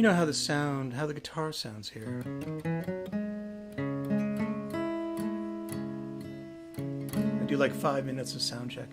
me know how the guitar sounds here. I do like 5 minutes of sound check.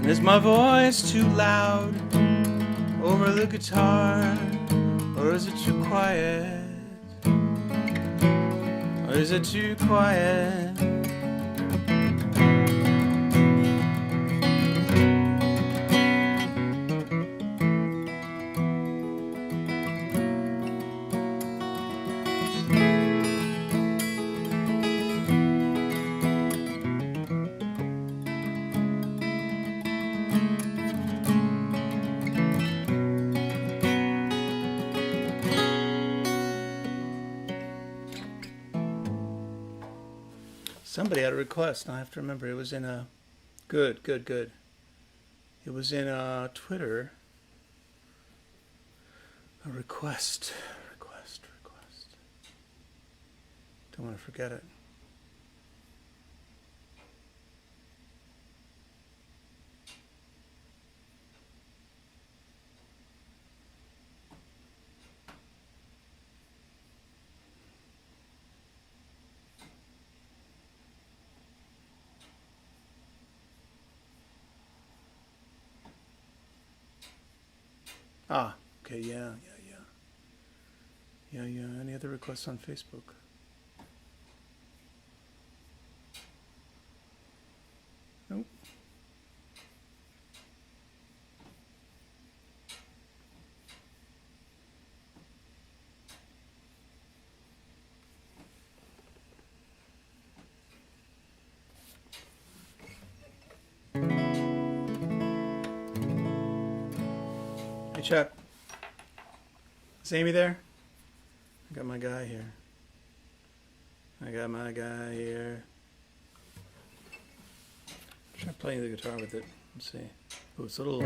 Is my voice too loud over the guitar, or is it too quiet? Or is it too quiet? Somebody had a request. I have to remember. It was in a good. It was in Twitter. A request. Don't want to forget it. Ah, okay, yeah. Any other requests on Facebook? Nope. Hey, Chuck. Is Amy there? I got my guy here. Try playing the guitar with it. Let's see. Oh, it's a little...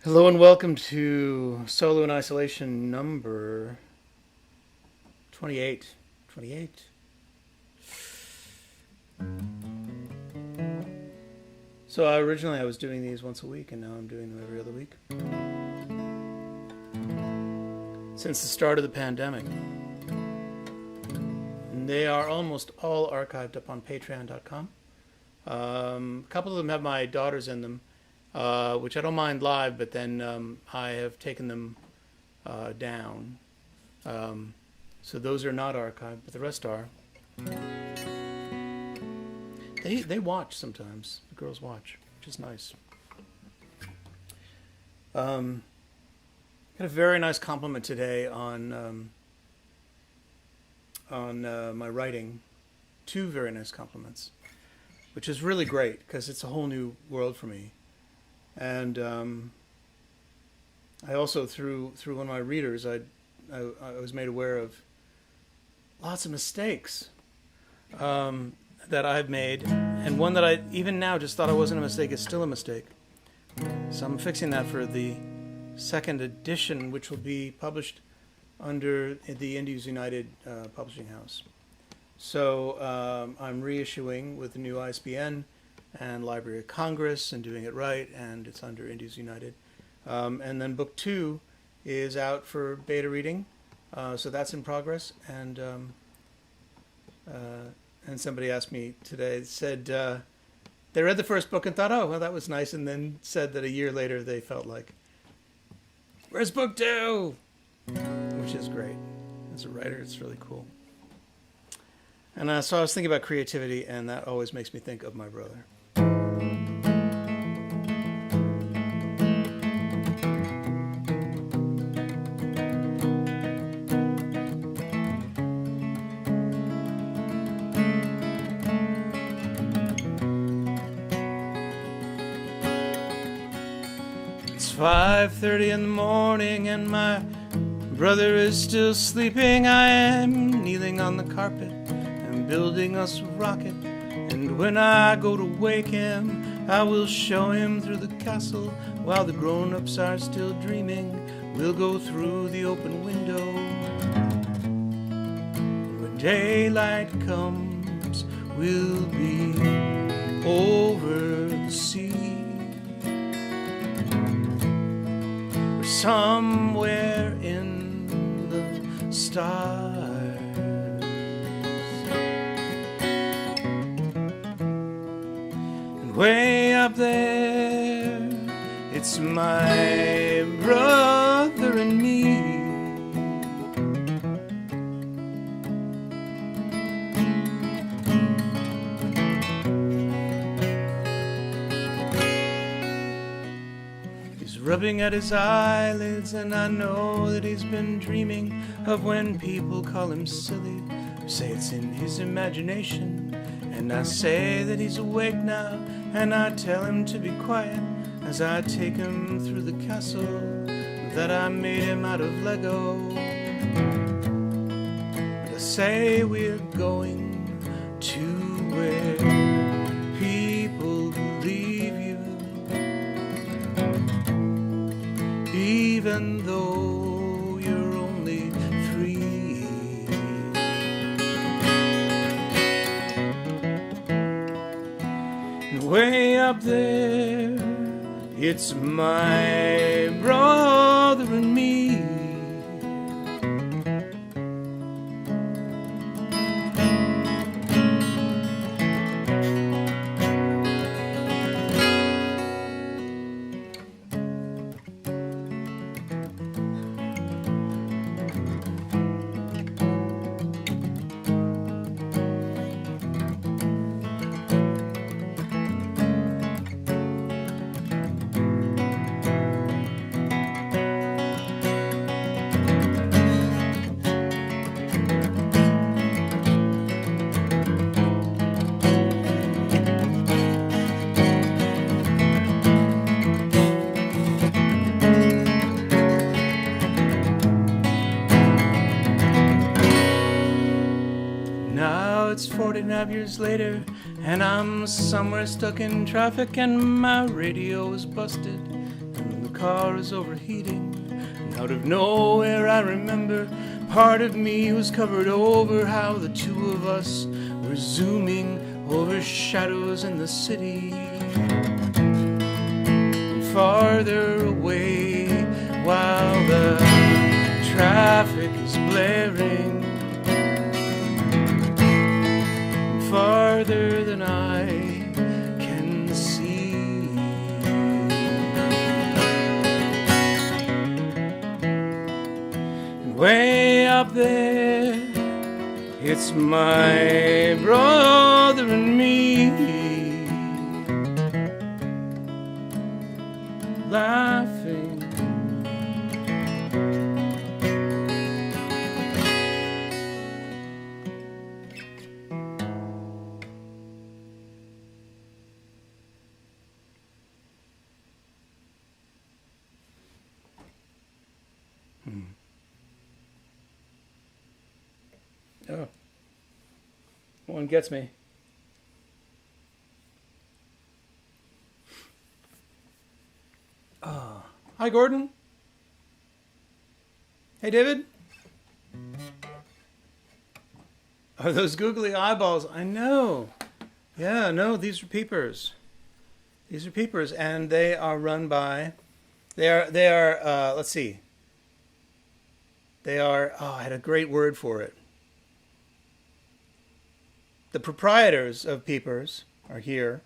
Hello and welcome to Solo in Isolation number 28. So originally I was doing these once a week, and now I'm doing them every other week. since the start of the pandemic. And they are almost all archived up on patreon.com. A couple of them have my daughters in them, which I don't mind live, but then I have taken them down. So those are not archived, but the rest are. They watch sometimes. The girls watch, which is nice. Got a very nice compliment today on my writing. 2 very nice compliments, which is really great because it's a whole new world for me. And I also, through one of my readers, I was made aware of lots of mistakes that I've made, and one that I even now just thought I wasn't a mistake is still a mistake. So I'm fixing that for the 2nd edition, which will be published under the Indies United publishing house. So I'm reissuing with the new ISBN and Library of Congress and doing it right, and it's under Indies United. And then book 2 is out for beta reading, so that's in progress. And somebody asked me today, said they read the first book and thought, oh, well, that was nice, and then said that a year later they felt like, where's book 2? Which is great. As a writer, it's really cool. And so I was thinking about creativity, and that always makes me think of my brother. It's 5:30 in the morning and my brother is still sleeping. I am kneeling on the carpet and building us a rocket. And when I go to wake him, I will show him through the castle while the grown-ups are still dreaming. We'll go through the open window. When daylight comes, we'll be over the sea. Somewhere in the stars, and way up there, it's my brother and me. Rubbing at his eyelids, and I know that he's been dreaming of when people call him silly, or say it's in his imagination. And I say that he's awake now, and I tell him to be quiet as I take him through the castle that I made him out of Lego. And I say we're going to where people believe you, even though you're only 3. And way up there, it's my brother and me. It's 49 years later, and I'm somewhere stuck in traffic, and my radio is busted, and the car is overheating. And out of nowhere I remember part of me was covered over, how the two of us were zooming over shadows in the city. And farther away, while the traffic is blaring farther than I can see. And way up there, it's my brother and me, laughing. Oh, one gets me. Oh. Hi, Gordon. Hey, David. Are those googly eyeballs? I know. Yeah, no, these are peepers. These are peepers, and they are run by. They are. Let's see. They are. Oh, I had a great word for it. The proprietors of Peepers are here.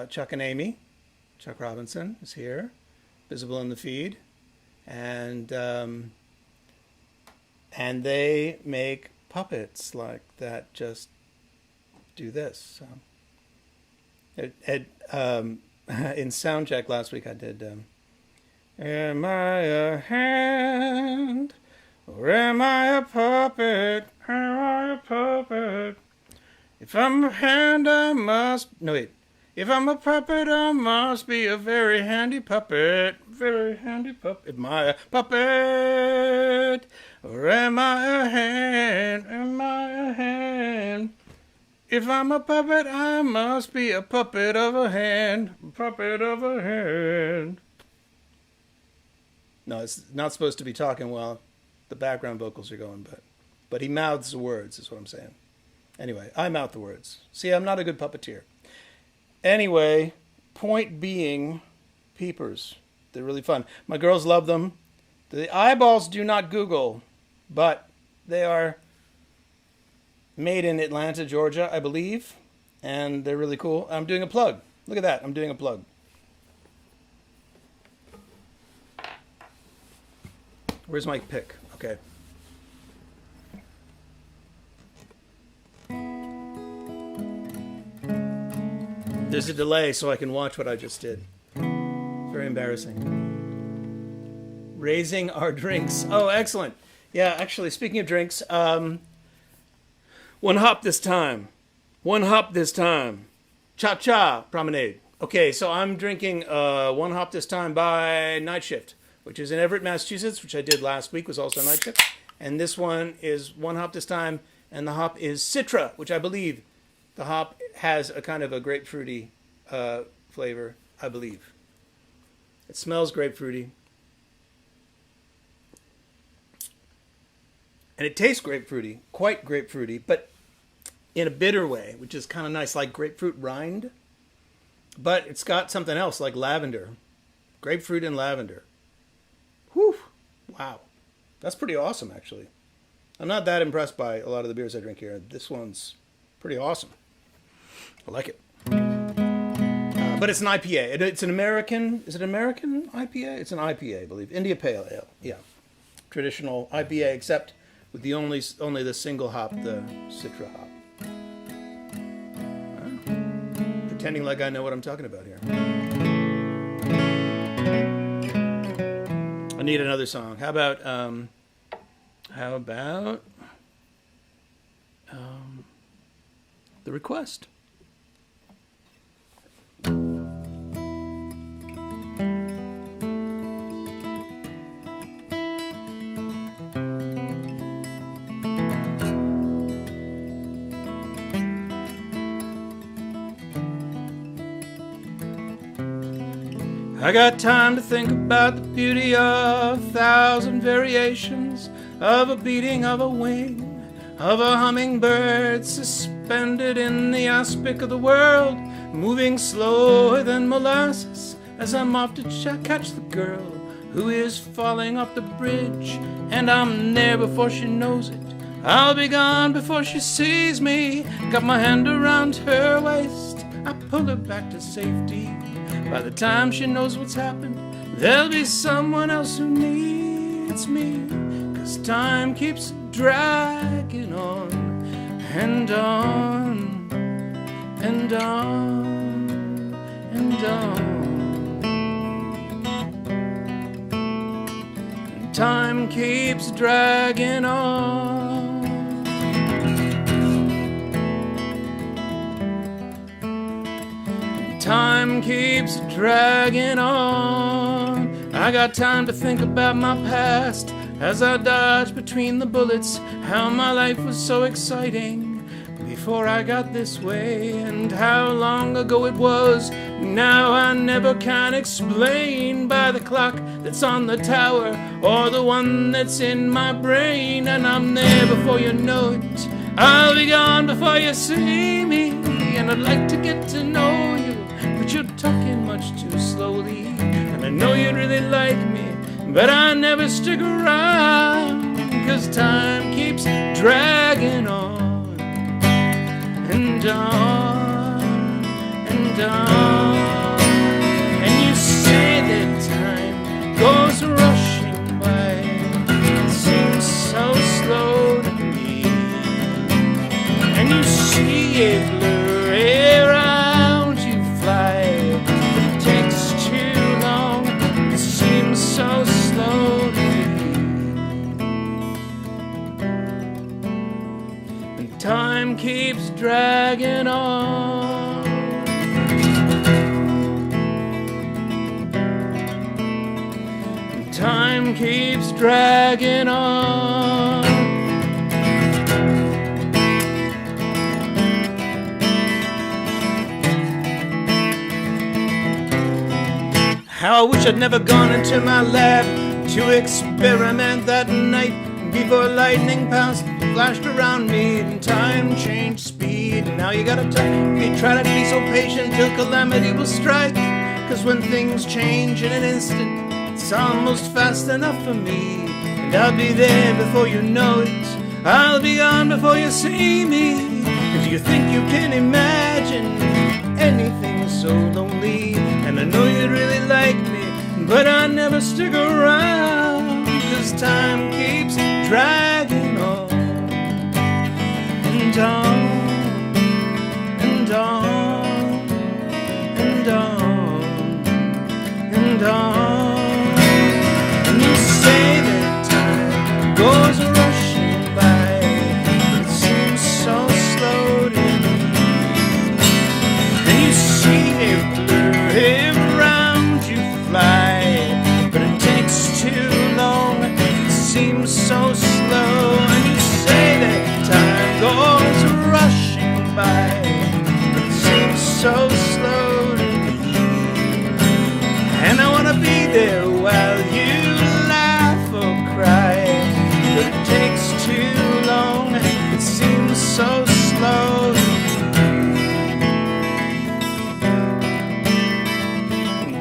Chuck and Amy. Chuck Robinson is here, visible in the feed, and they make puppets like that. Just do this. So, in soundcheck last week, I did. Am I a hand or am I a puppet? Am I a puppet? If I'm a hand, I must. No wait. If I'm a puppet, I must be a very handy puppet. Very handy puppet. Am I a puppet? Or am I a hand? Am I a hand? If I'm a puppet, I must be a puppet of a hand. Puppet of a hand. No, it's not supposed to be talking while the background vocals are going, but he mouths the words, is what I'm saying. Anyway, I mouth the words. See, I'm not a good puppeteer. Anyway, point being, Peepers. They're really fun. My girls love them. The eyeballs do not Google, but they are made in Atlanta, Georgia, I believe, and they're really cool. I'm doing a plug. Look at that. I'm doing a plug. Where's my pick? Okay. There's a delay so I can watch what I just did. Very embarrassing. Raising our drinks. Oh, excellent. Yeah, actually, speaking of drinks, one hop this time. One hop this time. Cha-cha promenade. Okay, so I'm drinking one hop this time by Night Shift, which is in Everett, Massachusetts, which I did last week, was also Night Shift. And this one is one hop this time, and the hop is Citra, which I believe the hop has a kind of a grapefruity flavor, I believe. It smells grapefruity. And it tastes grapefruity, quite grapefruity, but in a bitter way, which is kind of nice, like grapefruit rind. But it's got something else, like lavender. Grapefruit and lavender. Whew. Wow. That's pretty awesome, actually. I'm not that impressed by a lot of the beers I drink here. This one's pretty awesome. I like it. But it's an IPA. It's an American... Is it an American IPA? It's an IPA, I believe. India Pale Ale. Yeah. Traditional IPA, except with the only the single hop, the Citra hop. Pretending like I know what I'm talking about here. I need another song. How about The Request? I got time to think about the beauty of 1,000 variations of a beating of a wing, of a hummingbird suspended in the aspic of the world, moving slower than molasses as I'm off to catch the girl who is falling off the bridge, and I'm there before she knows it. I'll be gone before she sees me. Got my hand around her waist, I pull her back to safety. By the time she knows what's happened, there'll be someone else who needs me. 'Cause time keeps dragging on and on and on and on. And time keeps dragging on. Time keeps dragging on. I got time to think about my past as I dodge between the bullets, how my life was so exciting before I got this way, and how long ago it was. Now I never can explain by the clock that's on the tower or the one that's in my brain. And I'm there before you know it, I'll be gone before you see me. And I'd like to get to know you, but you're talking much too slowly. And I know you'd really like me, but I never stick around. 'Cause time keeps dragging on and on and on. And you say that time goes rushing by, it seems so slow to me. And you see a blur around you fly, it takes too long, it seems so slow to me. And time keeps dragging on. And time keeps dragging on. How I wish I'd never gone into my lab to experiment that night before lightning flashed around me and time changed speed. Now you gotta try to be so patient till calamity will strike. 'Cause when things change in an instant, it's almost fast enough for me. And I'll be there before you know it, I'll be gone before you see me. And do you think you can imagine anything so lonely? And I know you'd really like me, but I never stick around. 'Cause time keeps dragging on and on and on and on and on. And you say that time goes rushing by, it seems so slow to me. And you see a blur around you fly, but it takes too long, it seems so slow. And you say that time goes rushing by, but it seems so slow to me. And I wanna be there while you laugh or cry, but it takes too long, it seems so slow to me.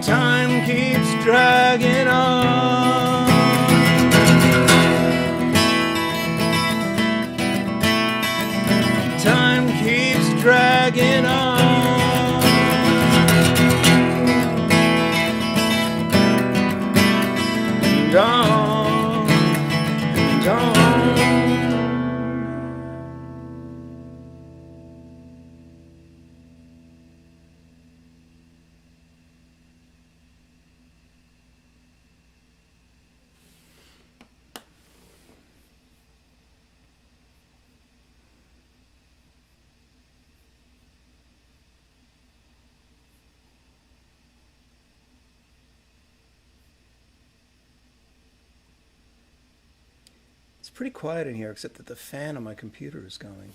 Time keeps dragging on. Time keeps dragging on. And on and on. It's pretty quiet in here, except that the fan on my computer is going.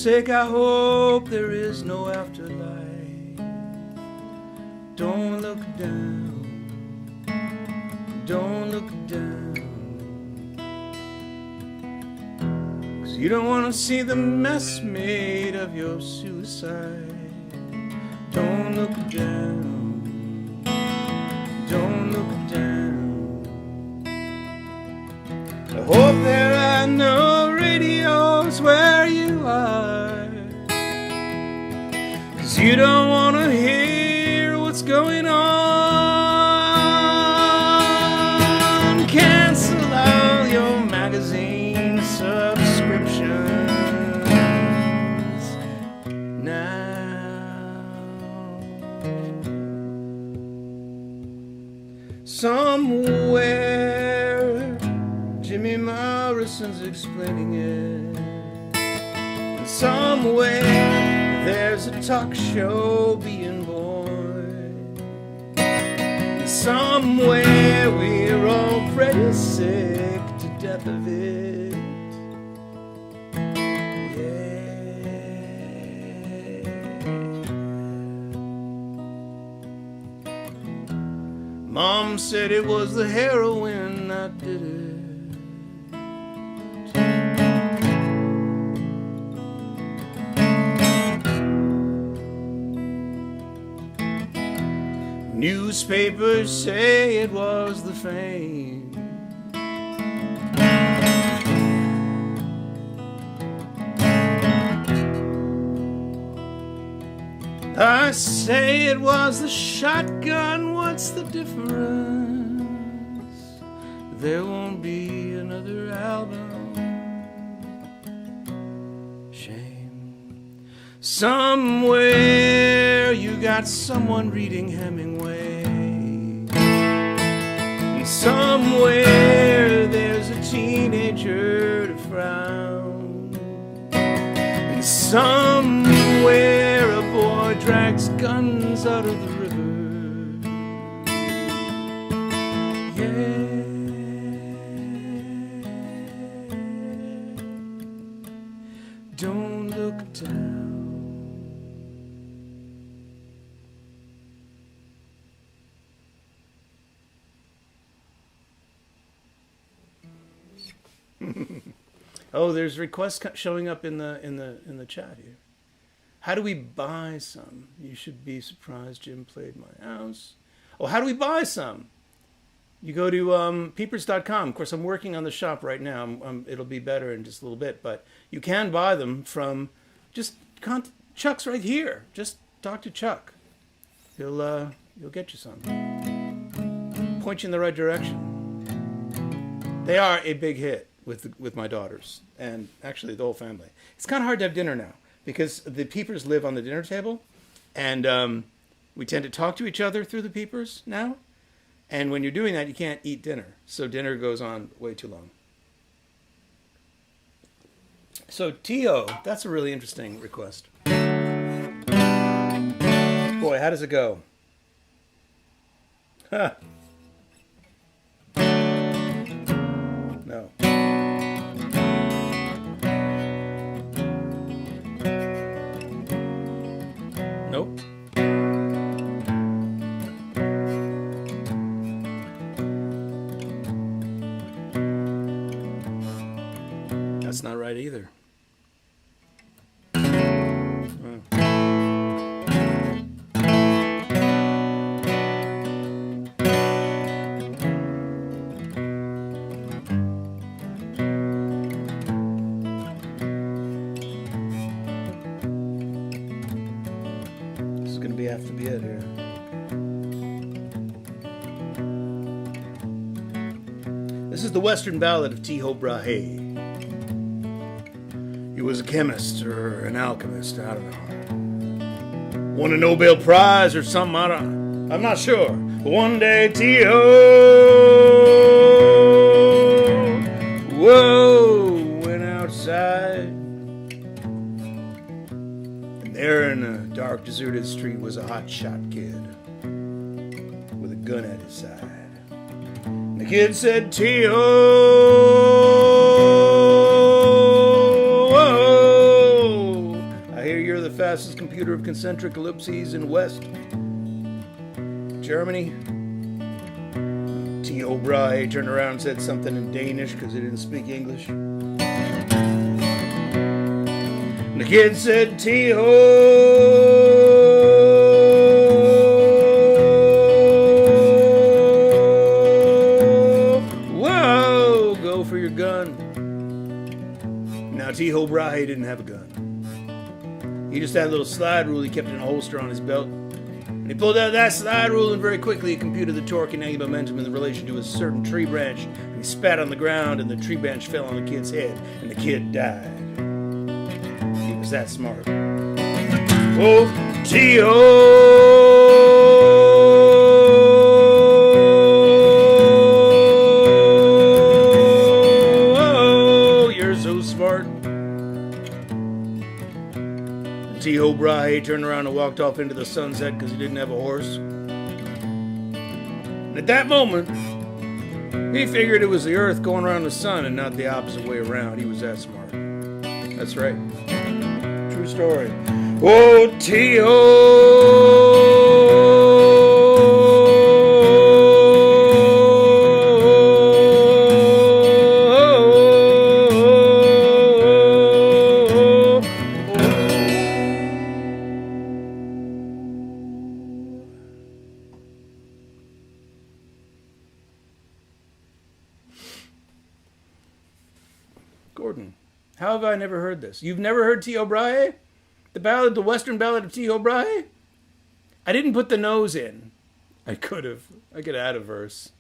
sake, I hope there is no afterlife. Don't look down, don't look down, 'cause you don't want to see the mess made of your suicide. Don't look down, don't look down. I hope there are no radios where you are, 'cause you don't want to hear what's going on. Cancel all your magazine subscriptions now. Somewhere Jimmy Morrison's explaining it. And somewhere there's a talk show being born. And somewhere we're all pretty sick to death of it. Mom said it was the heroin that did it. Newspapers say it was the fame. I say it was the shotgun, what's the difference? There won't be another album. Shame. Somewhere you got someone reading Hemingway. And somewhere there's a teenager to frown. And somewhere a boy drags guns out of the river. Yeah. Don't look down. Oh, there's requests showing up in the chat here. How do we buy some? You should be surprised Jim played my house. Oh, how do we buy some? You go to peepers.com. Of course, I'm working on the shop right now. It'll be better in just a little bit, but you can buy them from Chuck's right here. Just talk to Chuck. He'll get you some. Point you in the right direction. They are a big hit with my daughters and actually the whole family. It's kind of hard to have dinner now because the peepers live on the dinner table, and we tend to talk to each other through the peepers now. And when you're doing that, you can't eat dinner, so dinner goes on way too long. So Tio, that's a really interesting request. Boy, how does it go? Huh. No. Nope. That's not right either. Have to be it here. This is the Western Ballad of Tycho Brahe. He was a chemist or an alchemist, I don't know. Won a Nobel Prize or something, I'm not sure. But one day Tycho went outside. There in a dark, deserted street was a hotshot kid with a gun at his side. And the kid said, Tio, glasses computer of concentric ellipses in West Germany. T.O. Brahe turned around and said something in Danish because he didn't speak English. And the kid said, T.O. Whoa, go for your gun. Now, T.O. Brahe didn't have a gun. He just had a little slide rule he kept in a holster on his belt. And he pulled out that slide rule and very quickly he computed the torque and angular momentum in relation to a certain tree branch. And he spat on the ground and the tree branch fell on the kid's head and the kid died. He was that smart. Oh, T.O. You're so smart. T.O. Brahe turned around and walked off into the sunset because he didn't have a horse. And at that moment, he figured it was the Earth going around the sun and not the opposite way around. He was that smart. That's right. True story. Oh, Gordon, how have I never heard this? You've never heard T.O. Brahe? The ballad, the Western ballad of T.O. Brahe? I didn't put the nose in. I could have. I could add a verse.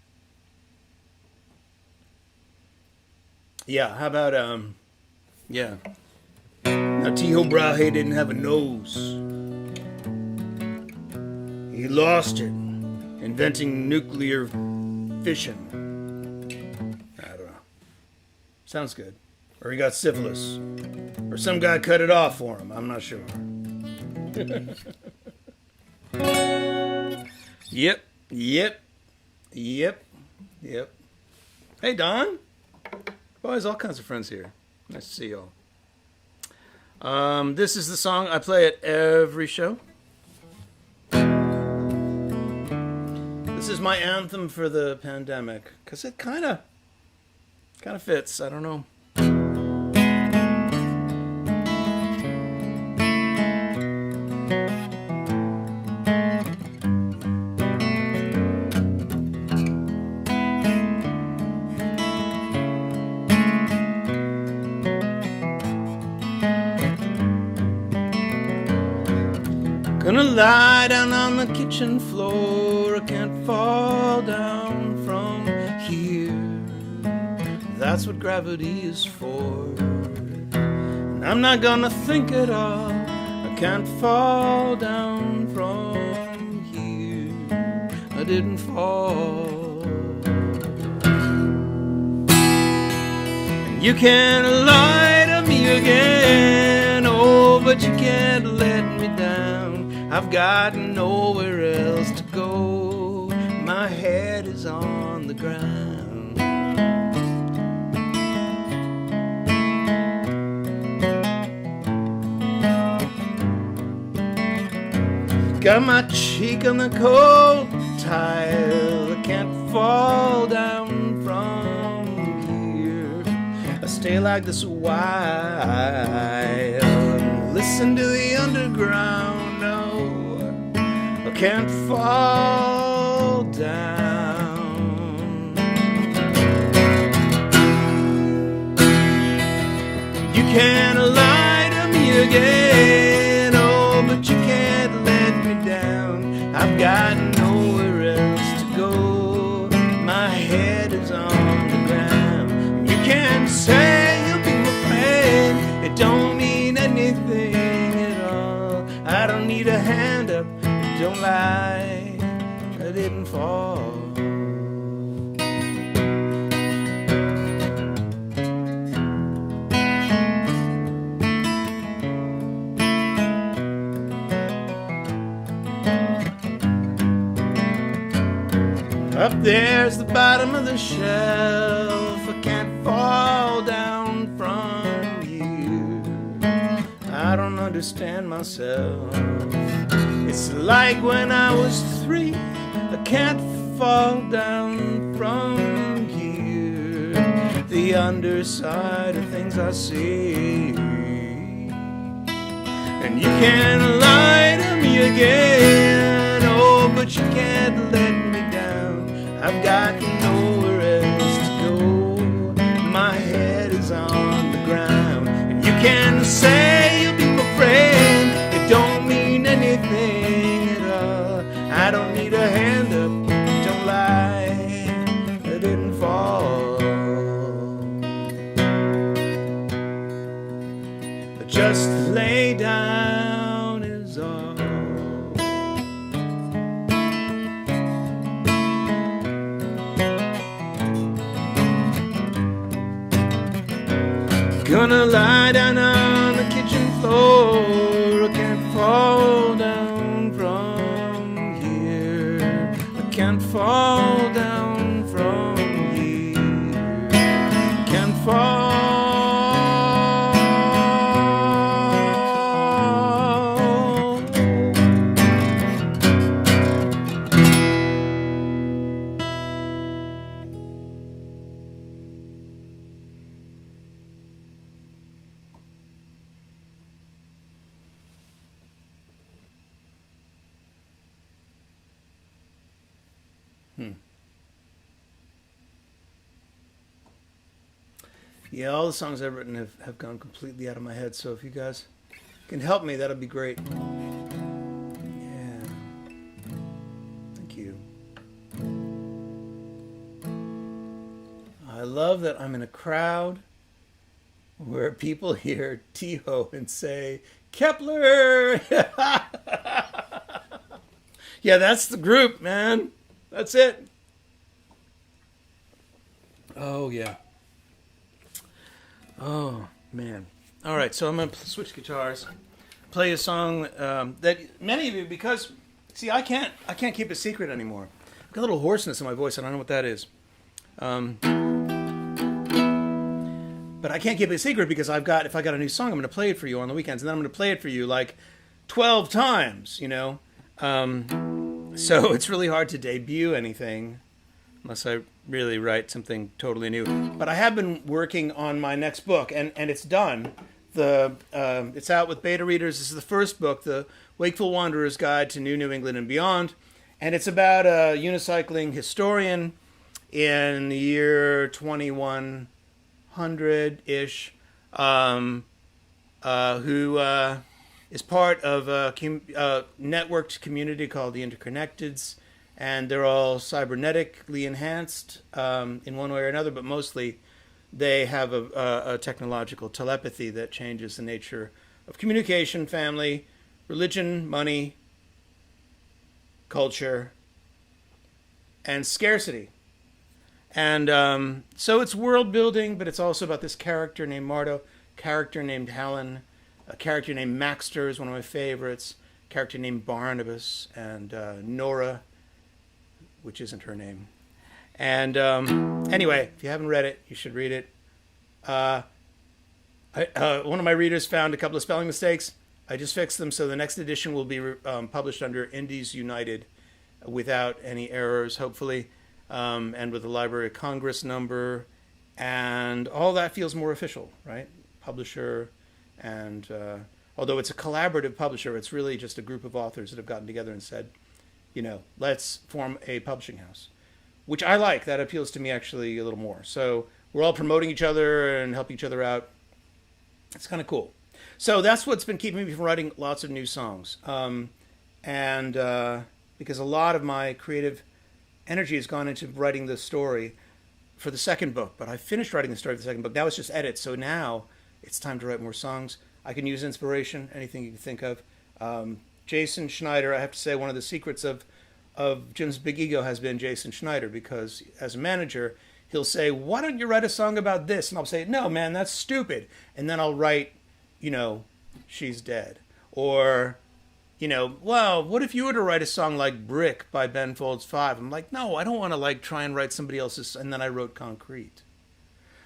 Yeah, how about, yeah. Now, T.O. Brahe didn't have a nose. He lost it, inventing nuclear fission. I don't know. Sounds good. Or he got syphilis. Or some guy cut it off for him. I'm not sure. Yep. Hey, Don. Boys, all kinds of friends here. Nice to see y'all. This is the song I play at every show. This is my anthem for the pandemic. Because it kind of fits. I don't know. Gonna lie down on the kitchen floor. I can't fall down from here. That's what gravity is for. And I'm not gonna think at all. I can't fall down from here. I didn't fall. And you can't lie to me again. Oh, but you can't let me down. I've got nowhere else to go. My head is on the ground. Got my cheek on the cold tile. I can't fall down from here. I stay like this a while. Listen to the underground. I can't fall down. You can't lie to me again. Oh, but you can't let me down. I've got nowhere else to go. My head is on the ground. You can't say you'll be my friend. It don't mean anything at all. I don't need a hand up. Don't lie, I didn't fall. Up there's the bottom of the shelf. I can't fall down from you. I don't know understand myself. It's like when I was 3, I can't fall down from here. The underside of things I see. And you can't lie to me again, oh, but you can't let me down. I've got nowhere else to go. My head is on the ground. And you can say you'll be my friend, it don't mean anything at all. I don't need a hand up, don't lie, I didn't fall. Just lay down is all. Gonna lie down on the kitchen floor. I can't fall down from here. I can't fall down from here. I can't fall. Yeah, all the songs I've written have gone completely out of my head, so if you guys can help me, that'll be great. Yeah. Thank you. I love that I'm in a crowd where people hear T-Ho and say, Kepler! Yeah, that's the group, man. That's it. Oh, yeah. Oh, man. All right, so I'm going to switch guitars. Play a song that many of you, because, see, I can't keep a secret anymore. I've got a little hoarseness in my voice. I don't know what that is. But I can't keep it a secret because if I got a new song, I'm going to play it for you on the weekends, and then I'm going to play it for you like 12 times, you know? So it's really hard to debut anything unless I really write something totally new. But I have been working on my next book, and it's done. It's out with beta readers. This is the first book, The Wakeful Wanderer's Guide to New England and Beyond. And it's about a unicycling historian in the year 2100-ish, who is part of a networked community called the Interconnecteds. And they're all cybernetically enhanced in one way or another, but mostly they have a technological telepathy that changes the nature of communication, family, religion, money, culture, and scarcity. And so it's world building, but it's also about this character named Mardo, character named Helen, a character named Maxter is one of my favorites, a character named Barnabas, and Nora, which isn't her name. And anyway, if you haven't read it, you should read it. One of my readers found a couple of spelling mistakes. I just fixed them, so the next edition will be published under Indies United without any errors, hopefully, and with the Library of Congress number. And all that feels more official, right? Publisher, and although it's a collaborative publisher, it's really just a group of authors that have gotten together and said, you know, let's form a publishing house, which I like. That appeals to me actually a little more. So we're all promoting each other and helping each other out. It's kind of cool. So that's what's been keeping me from writing lots of new songs. Because a lot of my creative energy has gone into writing the story for the second book. But I finished writing the story for the second book. Now it's just edits. So now it's time to write more songs. I can use inspiration, anything you can think of. Jason Schneider, I have to say, one of the secrets of Jim's big ego has been Jason Schneider, because as a manager, he'll say, why don't you write a song about this? And I'll say, no, man, that's stupid. And then I'll write, you know, She's Dead. Or, you know, well, what if you were to write a song like Brick by Ben Folds 5? I'm like, no, I don't want to like try and write somebody else's. And then I wrote Concrete.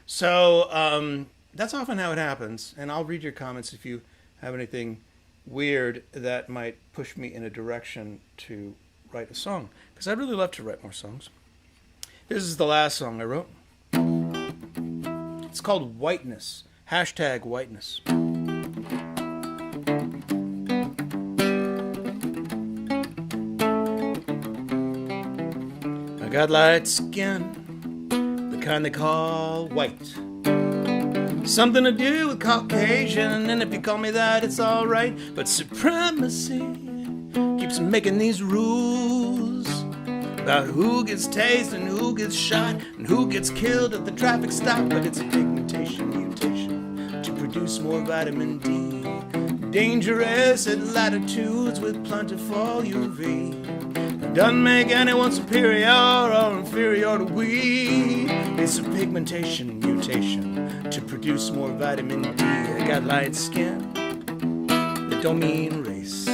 So that's often how it happens. And I'll read your comments if you have anything weird that might push me in a direction to write a song, because I'd really love to write more songs. This is the last song I wrote. It's called Whiteness. Hashtag Whiteness. I got light skin, the kind they call white. Something to do with Caucasian, and if you call me that, it's alright. But supremacy keeps making these rules about who gets tased and who gets shot and who gets killed at the traffic stop. But it's a pigmentation mutation to produce more vitamin D. Dangerous at latitudes with plentiful UV. Doesn't make anyone superior or inferior to we. It's a pigmentation mutation to produce more vitamin D. I got light skin, that don't mean race.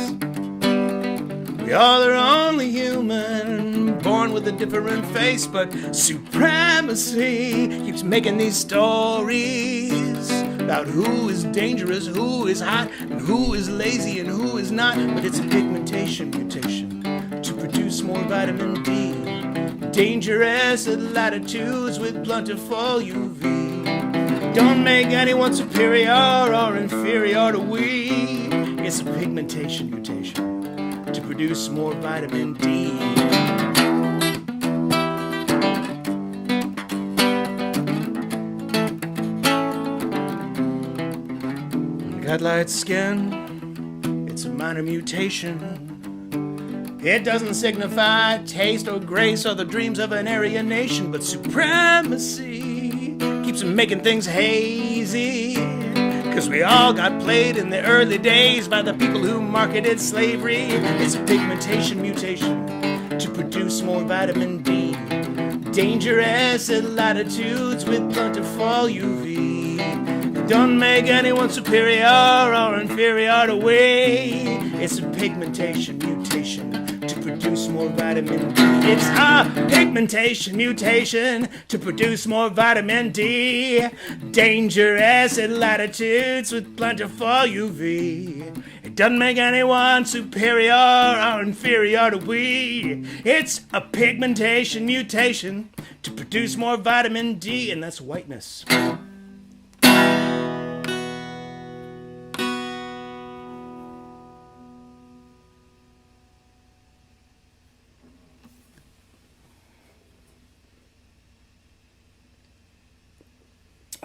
We all are only human, born with a different face. But supremacy keeps making these stories about who is dangerous, who is hot, and who is lazy and who is not. But it's a pigmentation mutation to produce more vitamin D. Dangerous at latitudes with plentiful UV. Don't make anyone superior or inferior to we. It's a pigmentation mutation to produce more vitamin D. I got light skin, it's a minor mutation. It doesn't signify taste or grace or the dreams of an Aryan nation. But supremacy keeps making things hazy, 'cause we all got played in the early days by the people who marketed slavery. It's a pigmentation mutation to produce more vitamin D. Dangerous at latitudes with plentiful UV. It don't make anyone superior or inferior to we. It's a pigmentation mutation to produce more vitamin D. It's a pigmentation mutation to produce more vitamin D. Dangerous at latitudes with plentiful UV. It doesn't make anyone superior or inferior to we. It's a pigmentation mutation to produce more vitamin D, and that's whiteness.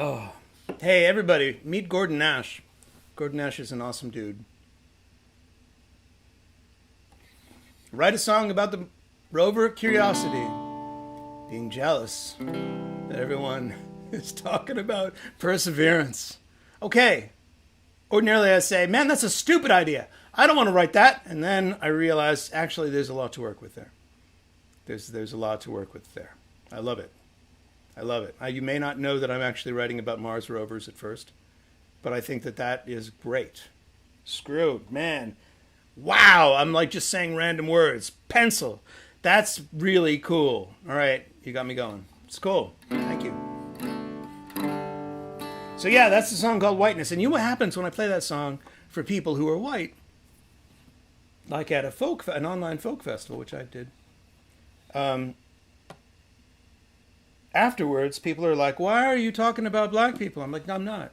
Oh, hey everybody, meet Gordon Nash. Gordon Nash is an awesome dude. Write a song about the rover Curiosity being jealous that everyone is talking about perseverance. Okay, ordinarily I say, man, that's a stupid idea. I don't want to write that. And then I realize, actually, there's a lot to work with there. There's a lot to work with there. I love it. I love it. You may not know that I'm actually writing about Mars rovers at first, but I think that that is great. Screwed, man. Wow, I'm like just saying random words. Pencil. That's really cool. All right, you got me going. It's cool. Thank you. So yeah, that's the song called Whiteness. And you know what happens when I play that song for people who are white? Like at an online folk festival, which I did. Afterwards, people are like, why are you talking about black people? I'm like, no, I'm not.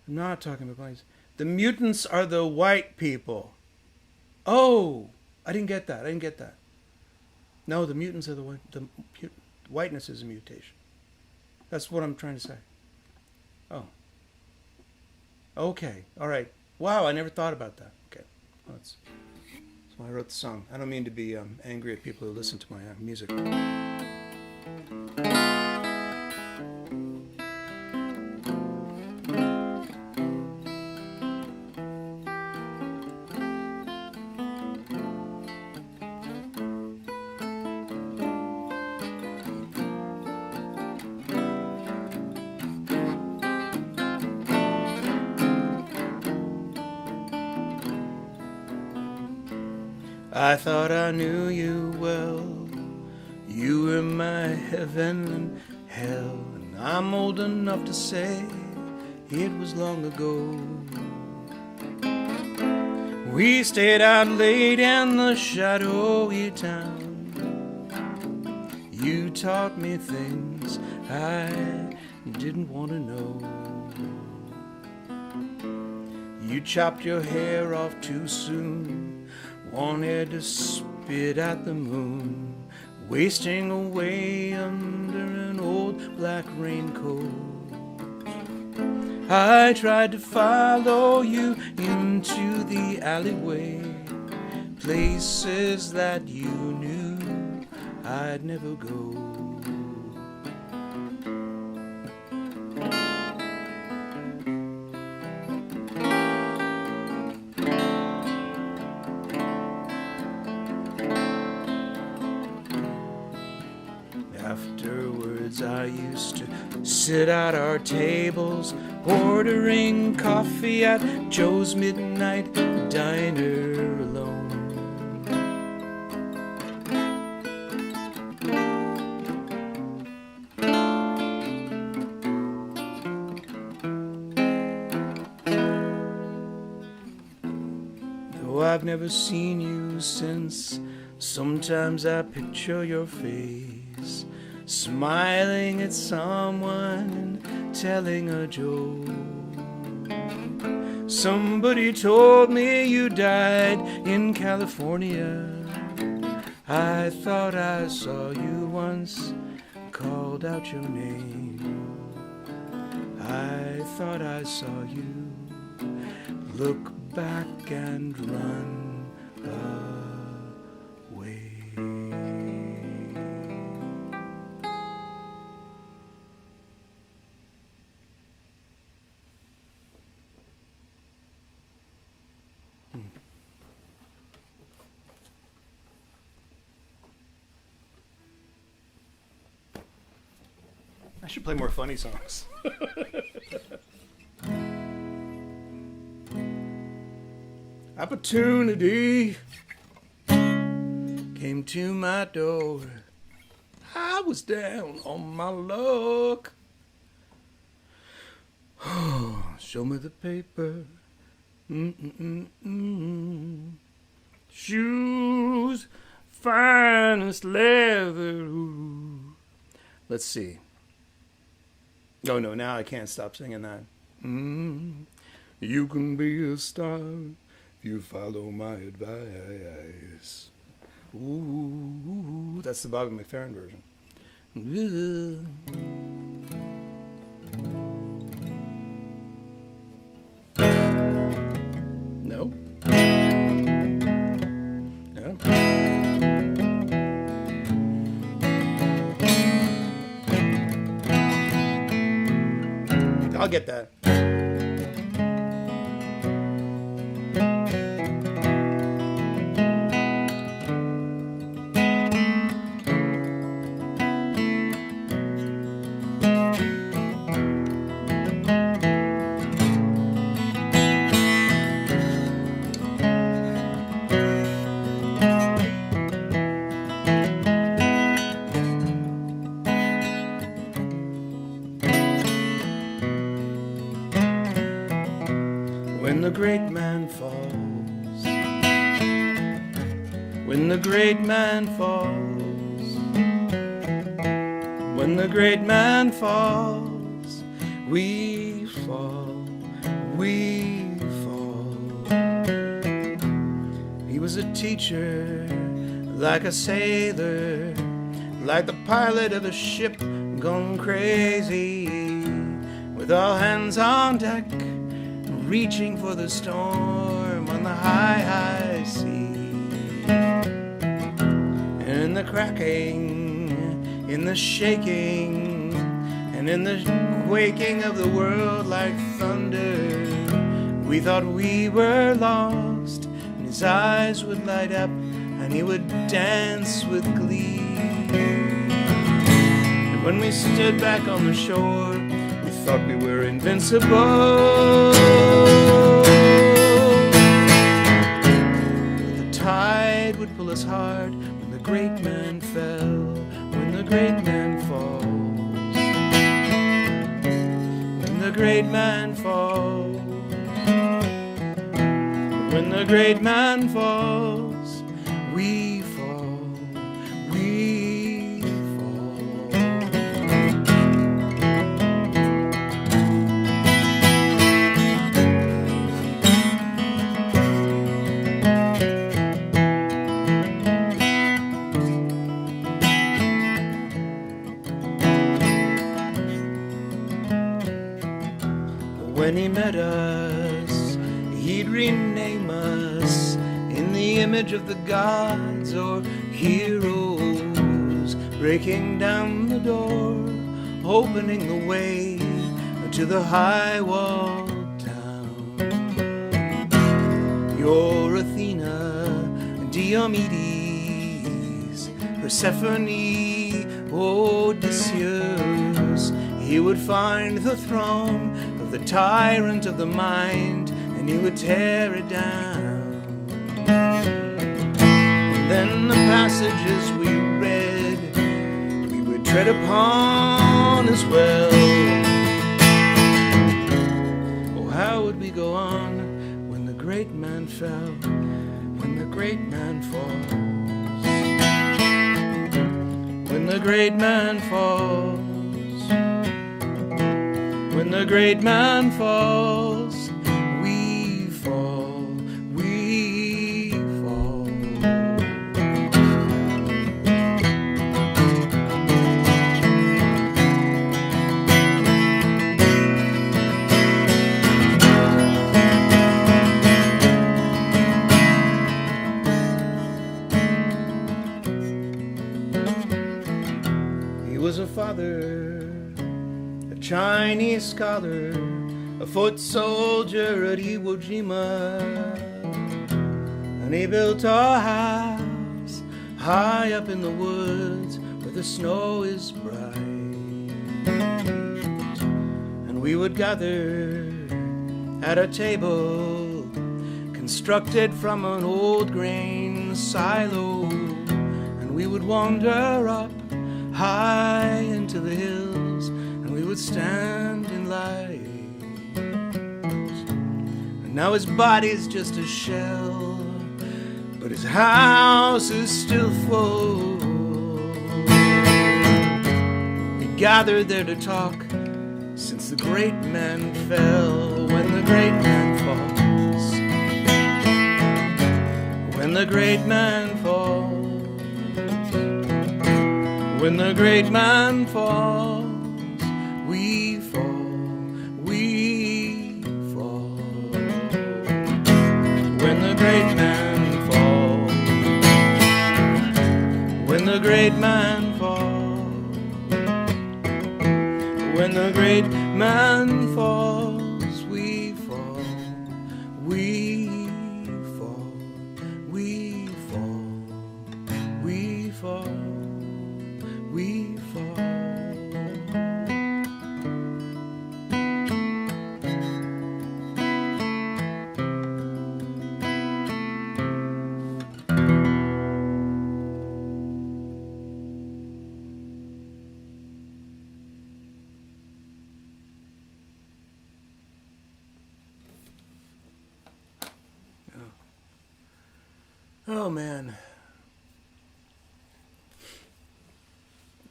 I'm not talking about blacks. The mutants are the white people. Oh, I didn't get that. No, the mutants are the white. Whiteness is a mutation. That's what I'm trying to say. Oh. Okay. All right. Wow, I never thought about that. Okay. Well, that's why I wrote the song. I don't mean to be angry at people who listen to my music. I thought I knew you well. You were my heaven and hell, and I'm old enough to say it was long ago. We stayed out late in the shadowy town. You taught me things I didn't want to know. You chopped your hair off too soon, wanted to spit at the moon, wasting away under an old black raincoat. I tried to follow you into the alleyway, places that you knew I'd never go. Afterwards I used to sit at our tables, ordering coffee at Joe's Midnight Diner alone. Though I've never seen you since, sometimes I picture your face, smiling at someone and telling a joke. Somebody told me you died in California. I thought I saw you once, called out your name. I thought I saw you look back and run away. I should play more funny songs. Opportunity came to my door. I was down on my luck. Show me the paper. Shoes, finest leather. Ooh. Let's see. Oh no, now I can't stop singing that. You can be a star if you follow my advice. Ooh, that's the Bobby McFerrin version. No. No. I'll get that. When the great man falls, when the great man falls, when the great man falls, we fall, we fall. He was a teacher, like a sailor, like the pilot of a ship gone crazy, with all hands on deck, reaching for the storm on the high, high sea. And in the cracking, in the shaking, and in the quaking of the world like thunder, we thought we were lost, and his eyes would light up, and he would dance with glee. And when we stood back on the shore, we thought we were invincible. The tide would pull us hard when the great man fell, when the great man falls, when the great man falls, When the great man falls, we fall, we fall. When he met us, he'd rename us in the image of the gods or heroes, breaking down the door, opening the way to the high walled town. You're Athena, Diomedes, Persephone, Odysseus. He would find the throne of the tyrant of the mind, and he would tear it down. And then the passages we read, we would tread upon as well. Oh, how would we go on when the great man fell, when the great man falls, when the great man falls, when the great man falls, we fall, we fall. He was a father, Chinese scholar, a foot soldier at Iwo Jima, and he built a house high up in the woods where the snow is bright. And we would gather at a table constructed from an old grain silo, and we would wander up high into the hills, and we would stand in light. And now his body's just a shell, but his house is still full. We gathered there to talk since the great man fell. When the great man falls, when the great man falls, when the great man falls, we fall, we fall. When the great man falls, when the great man falls, when the great man falls, we fall, we fall, we fall, we fall. We fall. Oh man.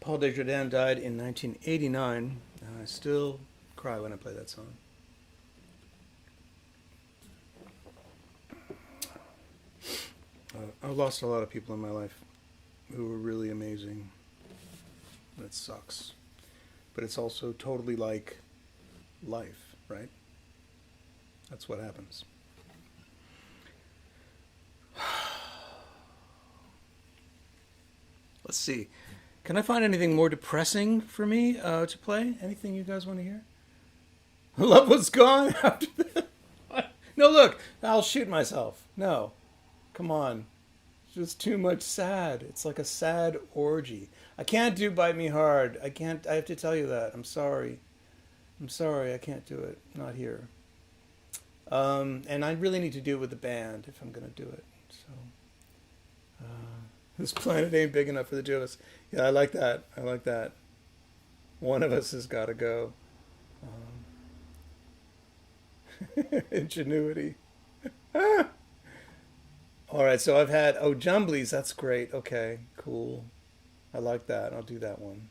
Paul Desjardins died in 1989, and I still cry when I play that song. I've lost a lot of people in my life who were really amazing. That sucks. But it's also totally like life, right? That's what happens. Let's see. Can I find anything more depressing for me to play? Anything you guys want to hear? Love was gone after that. No, look, I'll shoot myself. No, come on. It's just too much sad. It's like a sad orgy. I can't do Bite Me Hard. I can't. I have to tell you that. I'm sorry. I'm sorry. I can't do it. Not here. And I really need to do it with the band if I'm going to do it. So. This planet ain't big enough for the two of us. Yeah, I like that. I like that. One of us has got to go. Ingenuity. All right, so I've had, oh, Jumblies, that's great. Okay, cool. I like that. I'll do that one.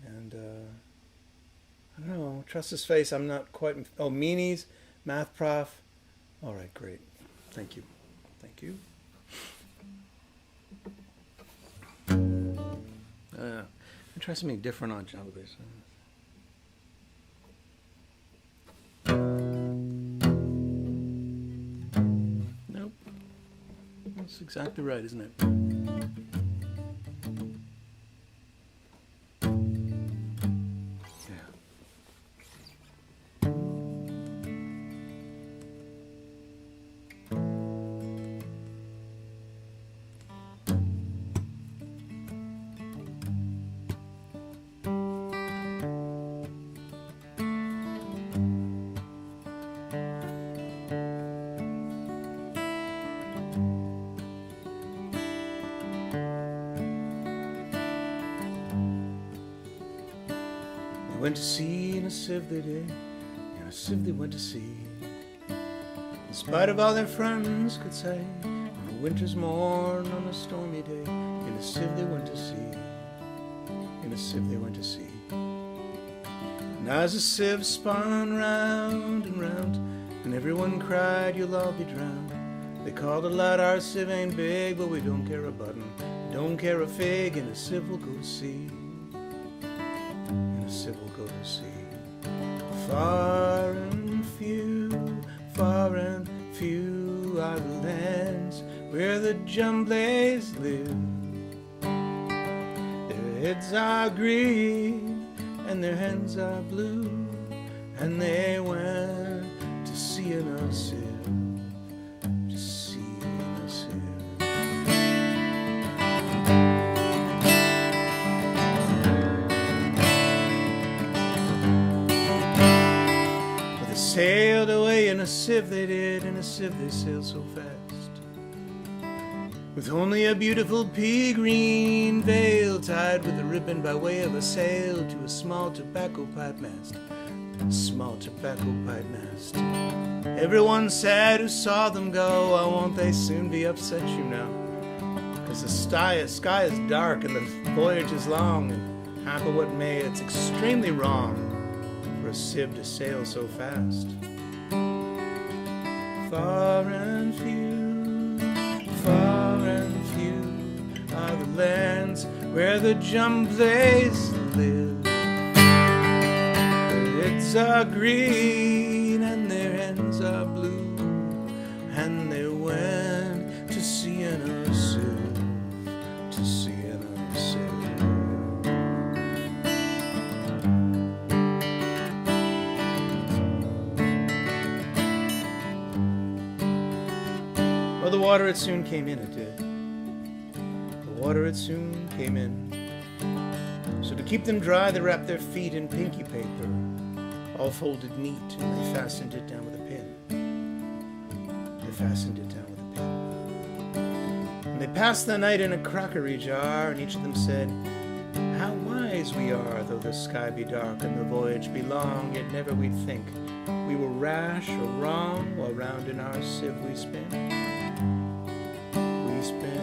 And, I don't know, Trust His Face, I'm not quite, oh, Meanies, Math Prof. All right, great. Thank you. Thank you. I'll try something different on Jumblies. Nope. That's exactly right, isn't it? They went to sea in a sieve they did, in a sieve they went to sea. In spite of all their friends could say, on a winter's morn, on a stormy day, in a sieve they went to sea, in a sieve they went to sea. And as the sieve spun round and round, and everyone cried, you'll all be drowned, they called aloud, our sieve ain't big, but we don't care a button, don't care a fig, in a sieve we'll go to sea. Will go to sea. Far and few are the lands where the Jumblies live. Their heads are green and their hands are blue, and they went to sea in a sieve, to sea in a sieve. Sailed away in a sieve they did, in a sieve they sailed so fast, with only a beautiful pea green veil tied with a ribbon by way of a sail to a small tobacco pipe mast, a small tobacco pipe mast. Everyone said who saw them go, oh, won't they soon be upset, you know, 'cause the sky is dark and the voyage is long, and happen what may, it's extremely wrong for a sieve to sail so fast. Far and few are the lands where the Jumblies live. Their heads are green and their hands are blue, and they went to sea in a sieve, to sea in a sieve. Well, the water, it soon came in, it did. The water, it soon came in. So to keep them dry, they wrapped their feet in pinky paper, all folded neat, and they fastened it down with a pin. They fastened it down with a pin. And they passed the night in a crockery jar, and each of them said, how wise we are, though the sky be dark and the voyage be long, yet never we'd think we were rash or wrong, while round in our sieve we spin. We spin.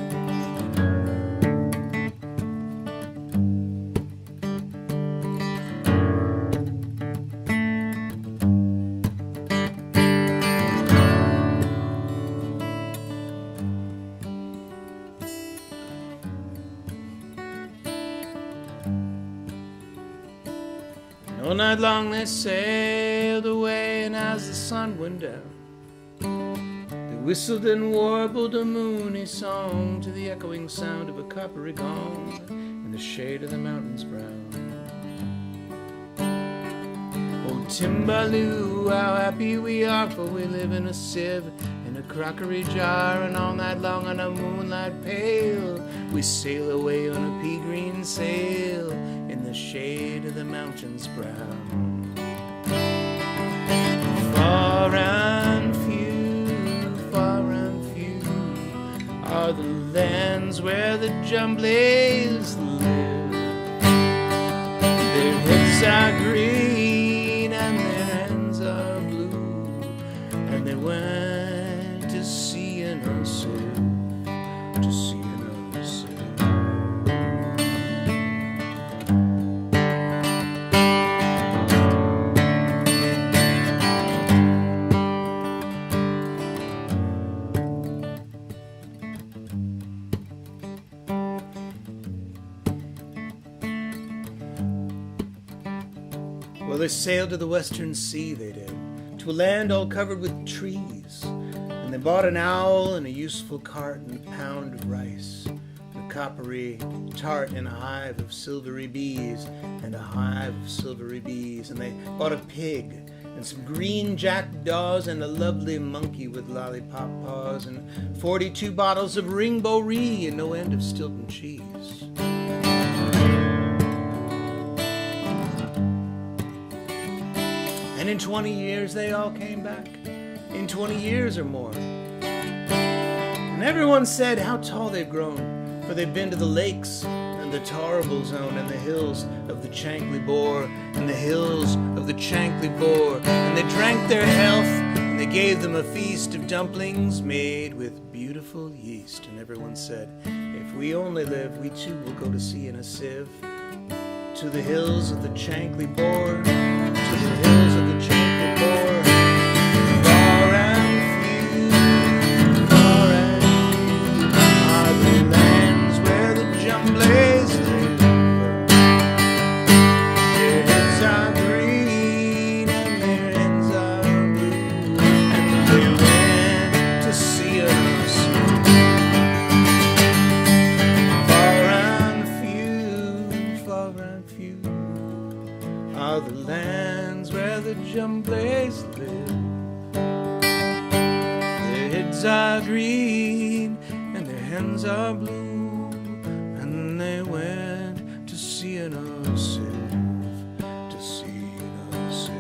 All night long they sailed away, and as the sun went down, they whistled and warbled a moony song to the echoing sound of a coppery gong in the shade of the mountains brown. Oh, Timbaloo, how happy we are, for we live in a sieve, in a crockery jar, and all night long on a moonlight pale we sail away on a pea green sail in the shade of the mountains brown. Far and few are the lands where the Jumblies live. Their heads are green and their hands are blue, and they went to sea in a sieve, to see another sieve. Well, they sailed to the western sea, they did, to a land all covered with trees. And they bought an owl and a useful cart and a pound of rice, and a coppery tart and a hive of silvery bees, and a hive of silvery bees. And they bought a pig and some green jackdaws and a lovely monkey with lollipop paws, and 42 bottles of ringbo-ree and no end of Stilton cheese. And in 20 years they all came back, in 20 years or more. And everyone said how tall they've grown, for they've been to the lakes and the Tarable Zone and the hills of the Chankly Bore and the hills of the Chankly Bore. And they drank their health and they gave them a feast of dumplings made with beautiful yeast. And everyone said, if we only live, we too will go to sea in a sieve, to the hills of the Chankly Bore, to the hills of the Chankly Bore. Far and few, far and few are the lands where the Jumblies live. Their heads are green and their ends are blue, and they went to sea in a sieve. Far and few are the lands where the Jumblies live. Their heads are green and their hands are blue, and they went to sea in a sieve, to sea in a sieve.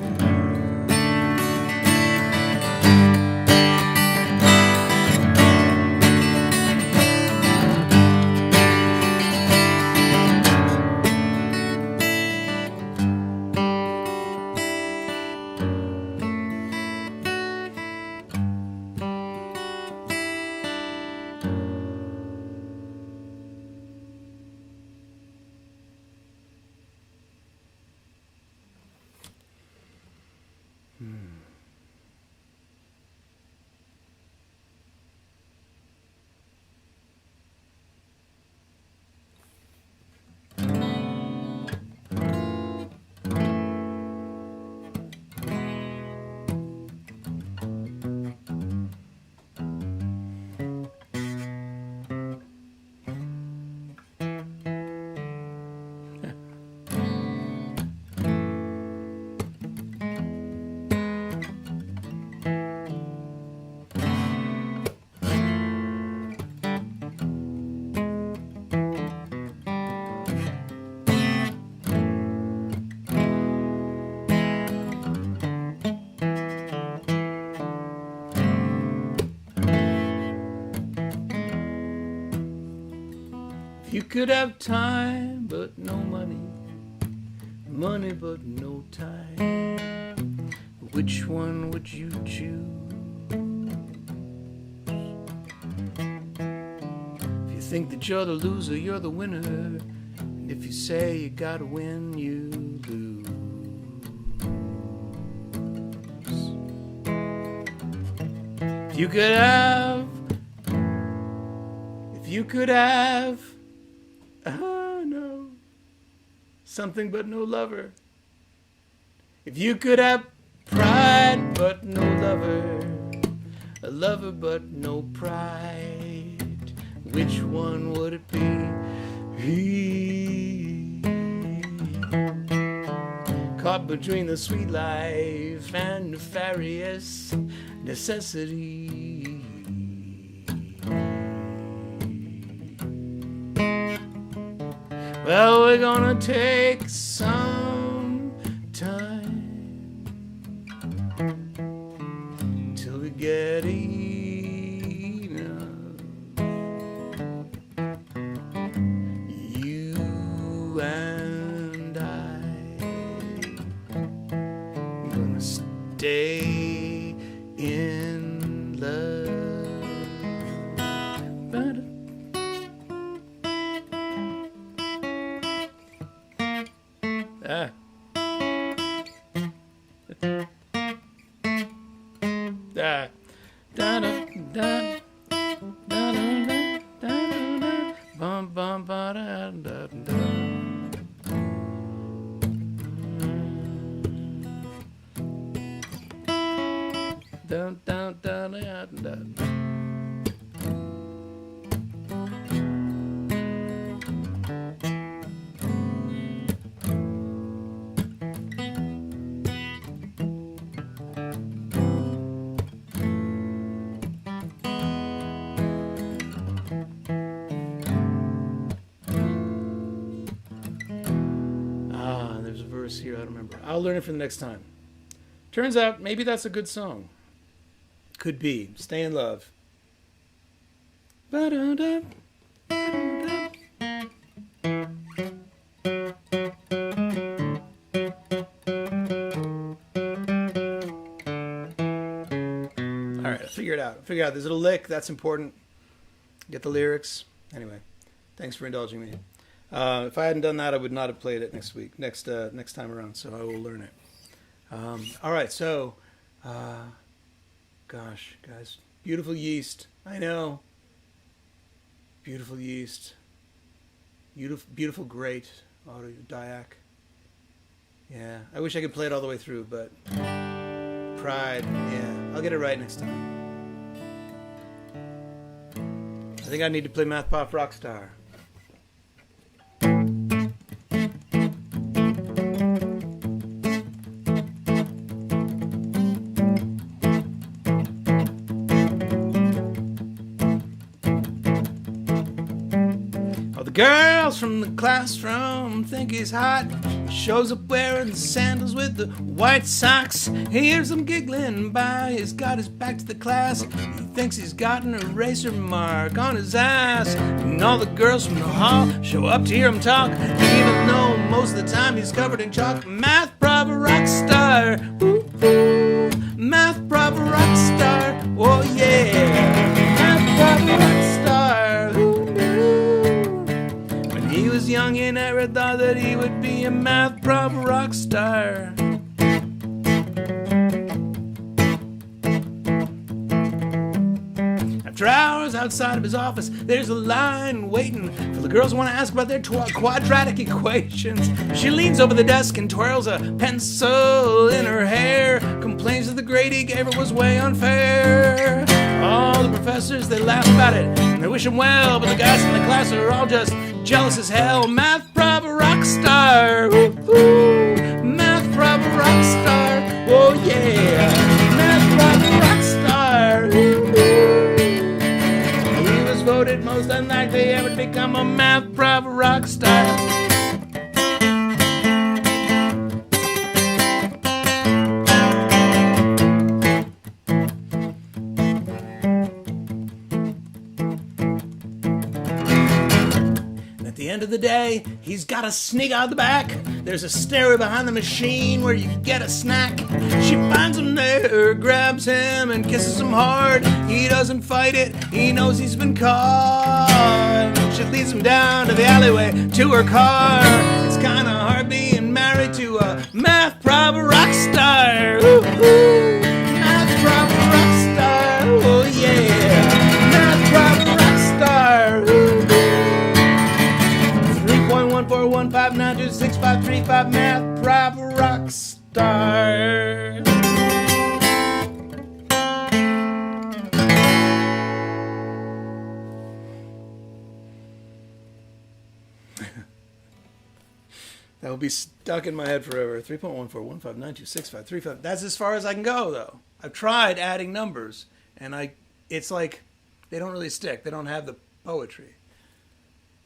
You could have time but no money, money but no time. Which one would you choose? If you think that you're the loser, you're the winner. And if you say you gotta win, you lose. If you could have, no, something but no lover. If you could have pride but no lover, a lover but no pride, which one would it be? Caught between the sweet life and nefarious necessity. Well, we're gonna take some time till we get enough. You and I gonna stay in love. Ah. Da. Da da da. Da da da da. Bum bum ba da da da. Dun dun dun dun dun. There's a verse here I don't remember. I'll learn it for the next time. Turns out maybe that's a good song. Could be. Stay in Love. Ba-da-da. Ba-da-da. All right, figure it out. Figure out. There's a little lick. That's important. Get the lyrics. Anyway, thanks for indulging me. If I hadn't done that, I would not have played it next time around. So I will learn it. All right. So, gosh, guys, beautiful yeast. I know. Beautiful yeast. Beautiful, great auto Diac. Yeah, I wish I could play it all the way through, but pride. Yeah, I'll get it right next time. I think I need to play Math Pop Rockstar. Girls from the classroom think he's hot. Shows up wearing sandals with the white socks. He hears them giggling by. He's got his back to the class. He thinks he's got an eraser mark on his ass. And all the girls from the hall show up to hear him talk, even though most of the time he's covered in chalk. Math proper rock star. Ooh, ooh. Math proper rock star. Oh yeah. Math proper rock star. Ooh. He was young and never thought that he would be a math proper rock star. After hours outside of his office, there's a line waiting for the girls who want to ask about their quadratic equations. She leans over the desk and twirls a pencil in her hair, complains that the grade he gave her was way unfair. All the professors, they laugh about it and they wish him well, but the guys in the class are all just jealous as hell. Math proper rock star. Ooh, ooh. Math proper rock star. Oh yeah. Math proper rock star. Ooh, ooh. He was voted most unlikely ever to become a math proper rock star. At the end of the day, he's got to sneak out the back. There's a stairway behind the machine where you can get a snack. She finds him there, grabs him and kisses him hard. He doesn't fight it, he knows he's been caught. She leads him down to the alleyway to her car. It's kind of hard being married to a math proper rock star. Ooh, ooh. Math proper rock star. Oh yeah. Math proper rock star. Ooh, ooh. 3.141592653 math proper rock star. That will be stuck in my head forever. 3.141592653. That's as far as I can go, though. I've tried adding numbers, and it's like they don't really stick. They don't have the poetry.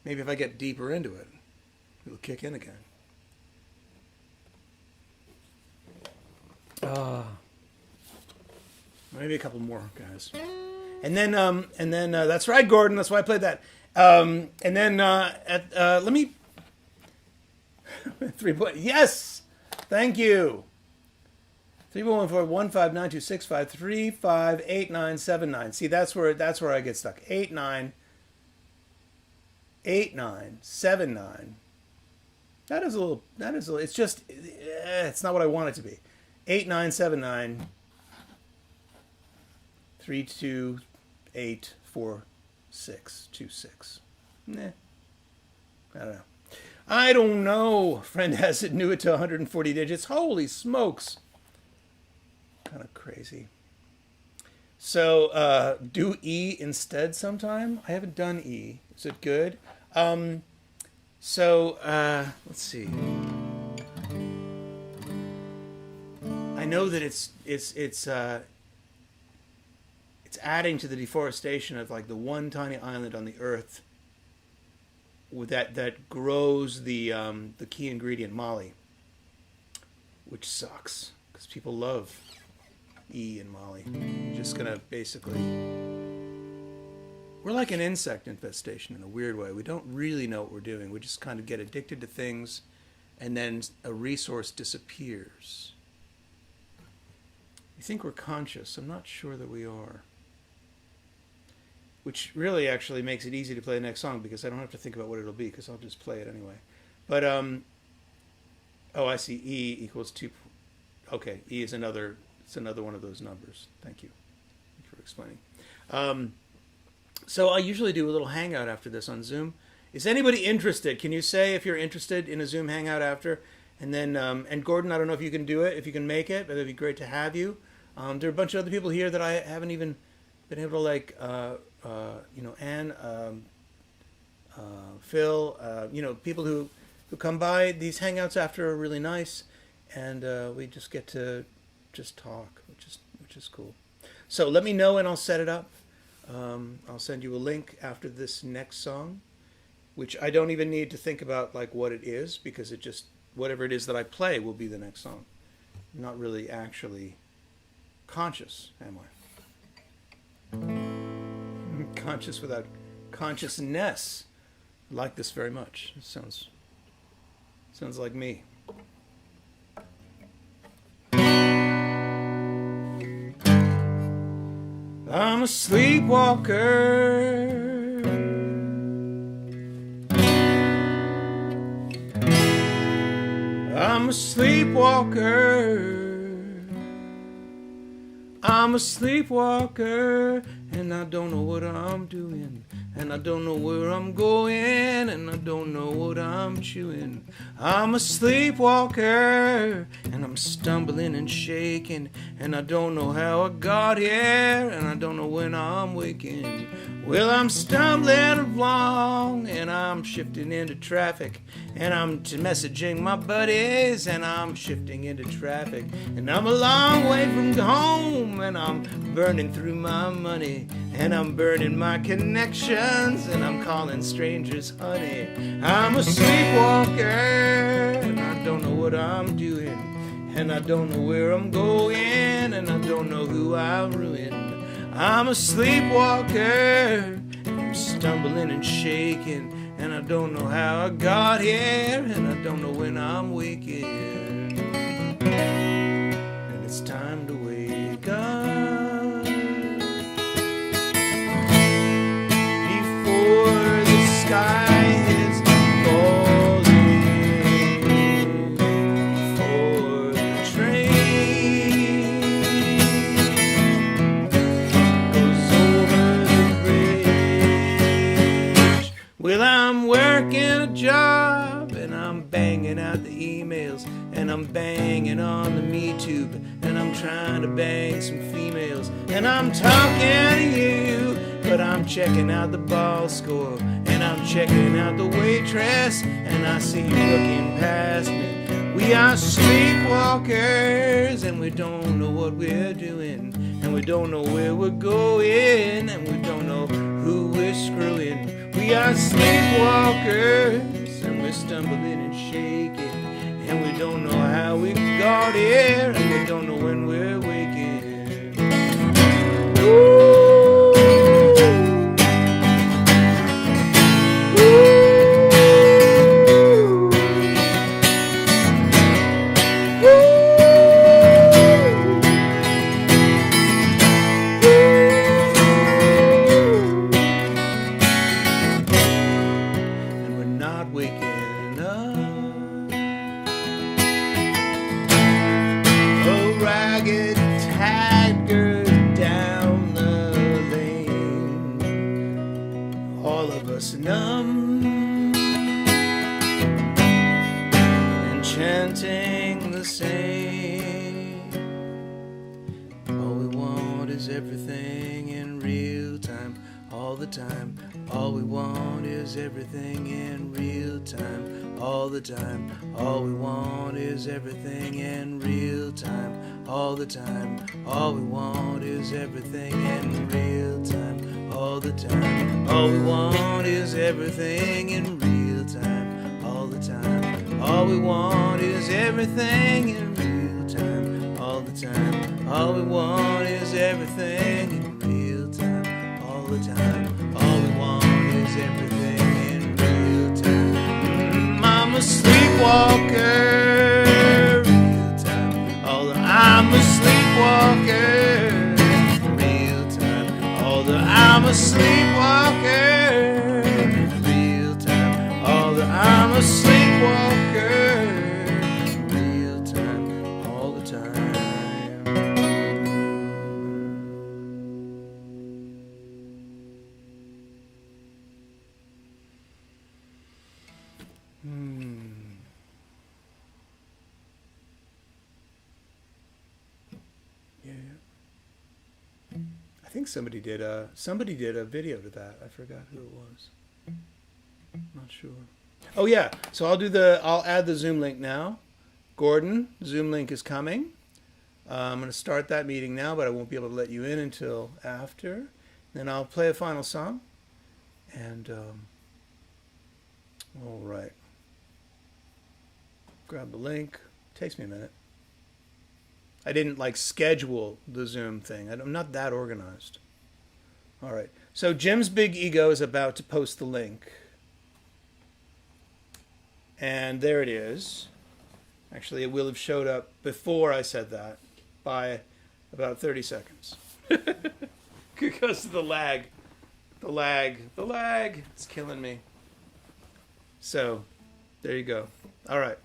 Maybe if I get deeper into it, it'll kick in again. Maybe a couple more, guys. And then that's right, Gordon. That's why I played that. And then let me 3 point. Yes, thank you. 3.141592653589979. See, that's where I get stuck. 8979. That is a little. That is a. It's just. It's not what I want it to be. 8979 3284626. Nah. I don't know. I don't know. Friend has it. Knew it to 140 digits. Holy smokes. Kind of crazy. So, do E instead sometime. I haven't done E. Is it good? Let's see. I know that it's adding to the deforestation of like the one tiny island on the earth with that grows the key ingredient Molly, which sucks because people love E and Molly. You're just gonna basically, we're like an insect infestation in a weird way. We don't really know what we're doing. We just kind of get addicted to things, and then a resource disappears. We think we're conscious. I'm not sure that we are. Which really actually makes it easy to play the next song because I don't have to think about what it'll be because I'll just play it anyway. But, oh, I see. E equals 2. Okay, E is another, it's another one of those numbers. Thank you. Thanks for explaining. So I usually do a little hangout after this on Zoom. Is anybody interested? Can you say if you're interested in a Zoom hangout after? And then, and Gordon, I don't know if you can do it, if you can make it, but it'd be great to have you. There are a bunch of other people here that I haven't even been able to like, Anne, Phil, people who come by. These hangouts after are really nice, and we just get to just talk, which is cool. So let me know and I'll set it up. I'll send you a link after this next song, which I don't even need to think about like what it is because it just, whatever it is that I play will be the next song. I'm not really actually conscious, am I? Conscious without consciousness. I like this very much. It sounds like me. I'm a sleepwalker. I'm a sleepwalker. I'm a sleepwalker, and I don't know what I'm doing, and I don't know where I'm going, and I don't know what I'm chewing. I'm a sleepwalker, and I'm stumbling and shaking, and I don't know how I got here, and I don't know when I'm waking. Well, I'm stumbling along, and I'm shifting into traffic, and I'm messaging my buddies, and I'm shifting into traffic, and I'm a long way from home, and I'm burning through my money, and I'm burning my connections, and I'm calling strangers honey. I'm a sleepwalker, and I don't know what I'm doing, and I don't know where I'm going, and I don't know who I'll ruin. I'm a sleepwalker, and I'm stumbling and shaking, and I don't know how I got here, and I don't know when I'm waking. And it's time to wake up before the sky is falling, before the train goes over the bridge. Well, I'm working a job, and I'm banging out the emails, and I'm banging on the MeTube, and I'm trying to bang some females, and I'm talking to you, but I'm checking out the ball score, and I'm checking out the waitress, and I see you looking past me. We are sleepwalkers, and we don't know what we're doing, and we don't know where we're going, and we don't know who we're screwing. We are sleepwalkers, and we're stumbling and shaking, and we don't know how we got here, and we don't know when we're waking. Ooh. And we're not waking up. numb and chanting the same. All we want is everything in real time, all the time. All we want is everything in real time, all the time. All we want is everything in real time, all the time. All we want is everything in real time, all the time. All we want is everything in real time, all the time. All we want is everything in real time, all the time. All we want is everything in real time, all the time. All we want is everything in real time. I'm a sleepwalker, real time. I'm a sleepwalker, real time. I'm a sleepwalker, real time. I'm a sleepwalker, real time, all the time. Yeah. I think somebody did a video to that. I forgot who it was. Not sure. Oh yeah. So I'll add the Zoom link now. Gordon, Zoom link is coming. I'm going to start that meeting now, but I won't be able to let you in until after. Then I'll play a final song. And all right. Grab the link. Takes me a minute. I didn't schedule the Zoom thing. I'm not that organized. All right. So Jim's Big Ego is about to post the link. And there it is. Actually, it will have showed up before I said that by about 30 seconds. Because of the lag. The lag. It's killing me. So, there you go. All right.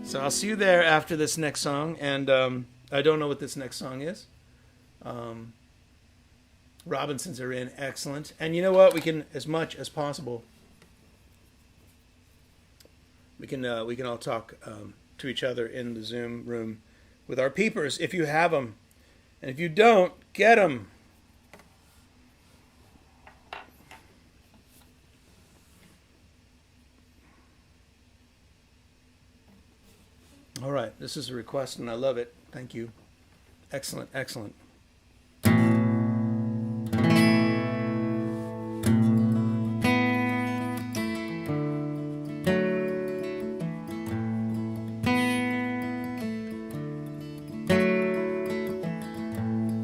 So I'll see you there after this next song. And I don't know what this next song is. Robinsons are in. Excellent. And you know what? We can, as much as possible, we can all talk to each other in the Zoom room with our peepers if you have them. And if you don't, get them. All right, this is a request and I love it. Thank you. Excellent, excellent.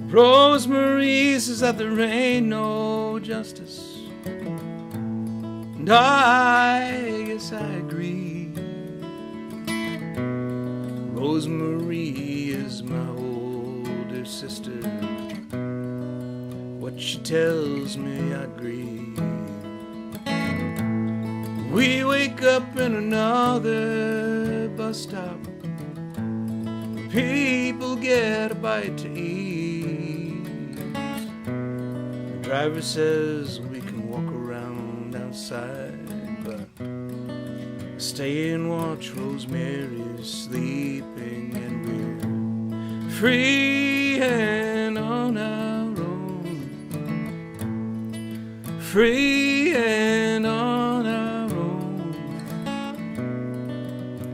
Rosemary says that there ain't no justice, and I guess I agree. Rosemary is my older sister. What she tells me I agree. We wake up in another bus stop. People get a bite to eat. The driver says we can walk around outside, but stay and watch Rosemary's sleeping, and we're free and on our own. Free and on our own.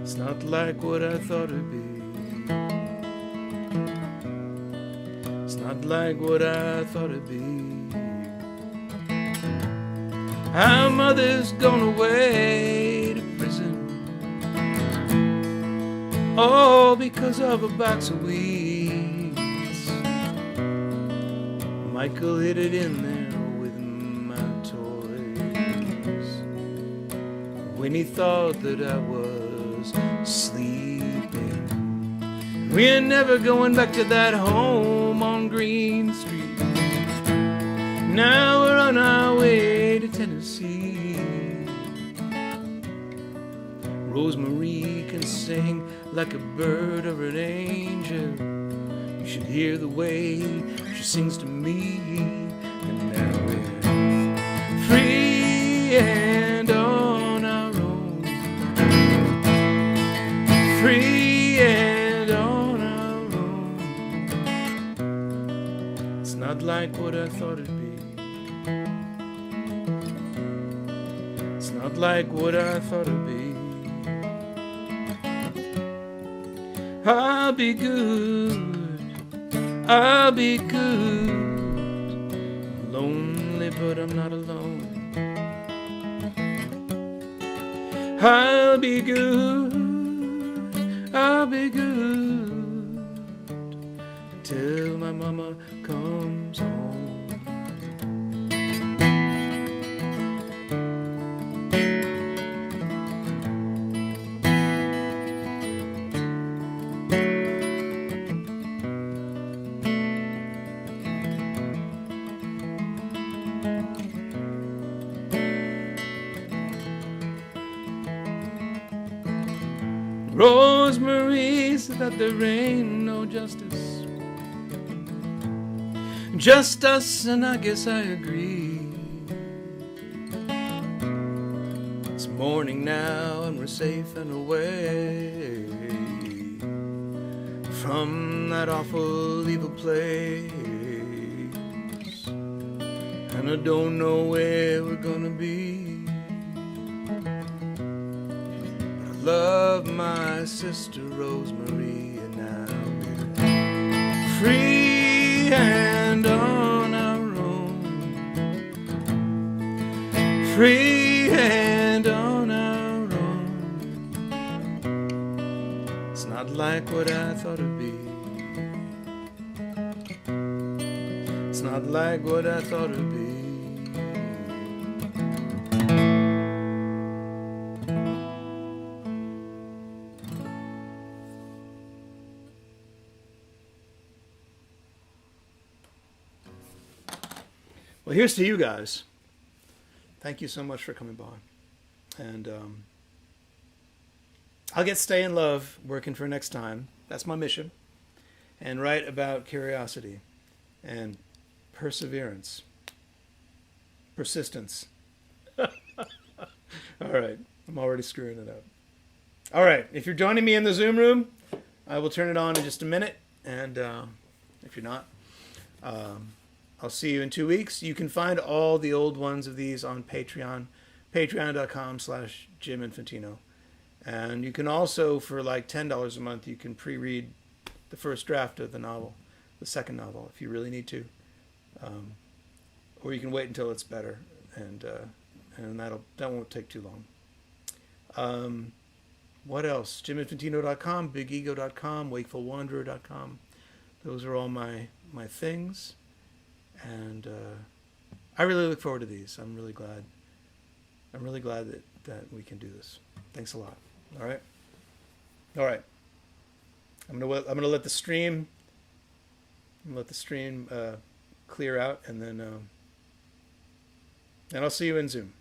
It's not like what I thought it'd be. It's not like what I thought it'd be. Our mother's gone away to prison, all because of a box of weeds. Michael hid it in there with my toys when he thought that I was sleeping. We're never going back to that home on Green Street. Now we're on our way to Tennessee. Rosemary can sing like a bird or an angel. You should hear the way she sings to me. And now we're free. like what I thought it'd be. It's not like what I thought it'd be. I'll be good, I'll be good. I'm lonely, but I'm not alone. I'll be good, I'll be good till my mama comes home. Rosemary said that there ain't no justice, just us, and I guess I agree. It's morning now and we're safe and away from that awful evil place, and I don't know where we're gonna be. Love my sister Rosemary, and now we're free and on our own. Free and on our own. It's not like what I thought it'd be. It's not like what I thought it'd be. Well, here's to you guys. Thank you so much for coming by. And I'll get Stay in Love working for next time. That's my mission. And write about curiosity and perseverance. Persistence. All right. I'm already screwing it up. All right. If you're joining me in the Zoom room, I will turn it on in just a minute. And if you're not, I'll see you in 2 weeks. You can find all the old ones of these on Patreon, patreon.com/Jim Infantino. And you can also, for like $10 a month, you can pre-read the first draft of the novel, the second novel, if you really need to. Or you can wait until it's better, and that won't take too long. What else? JimInfantino.com, BigEgo.com, WakefulWanderer.com. Those are all my things. And I really look forward to these. I'm really glad that we can do this. Thanks a lot. All right. I'm gonna let the stream clear out, and then I'll see you in Zoom.